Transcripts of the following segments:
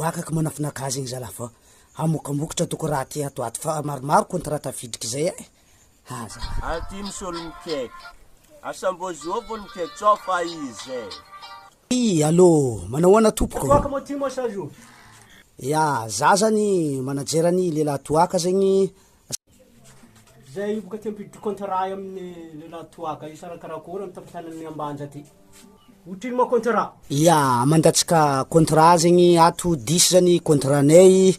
Boakaka manafinakazy igny zala fa hamokambokatra toko raha ty ato ato fa maromaro contrat tafidriky zay e. Haza. Aty misy olo mikaiky. Asambozovy olo mikaiky tsao fa izy. Allô, manahoana tompoko? Toaka mo ty mo sajo. Ya, za zany manajerany Lelahy toaka zegny. Zay boka tempidry contrat amin'ny Lelahy toaka io sarakarakory amin'ny tafitanany ambanja ty. Otrino mo contrat? Ya, mandatsika contrat zegny ato 10 zany contratnay,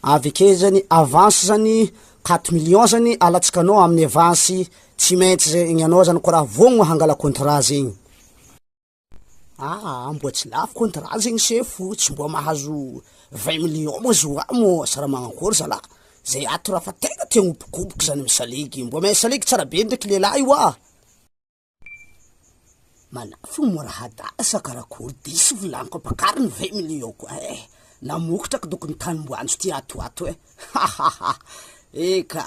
avake zany avance zany 4 millions zany alatsakanao amin'ny avance tsy maintsy zegny anao zany ko raha vogno hangala contrat zegny. Mbo tsy lafo contrat zegny sefo, tsy mbo mahazo 20 millions mo zo mo sara magnakory zala. Zay ato raha fa tena te hiobokoboky zany misaliky, mbo may saliky tsara be ndraiky lelahy wa. Manafo mo raha dasa karakory disy volaniko ampakariny 20 millions koa namokotrako doko ny tany mboanjo ty ato Eka.